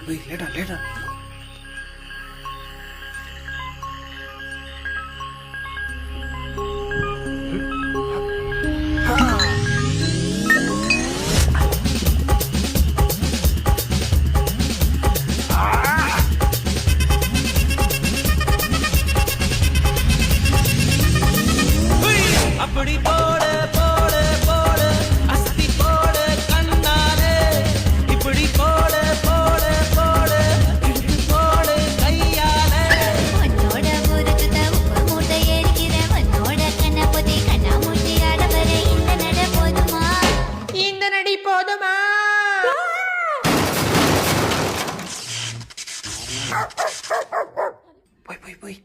போய் லேட்டா அப்படி போடு போடு போடு அஸ்தி போடு கண்ணாலே இப்படி போடு போடு போடு இப்படி போடு கையாலே உன்னோட ஊருக்கு உப்பு மூட்டை ஏறிக்கிற உன்னோட கண்ண பொதி கண்ணா மூட்டி ஆடவர இந்த நட போதுமா இந்த நடி போதுமா போய்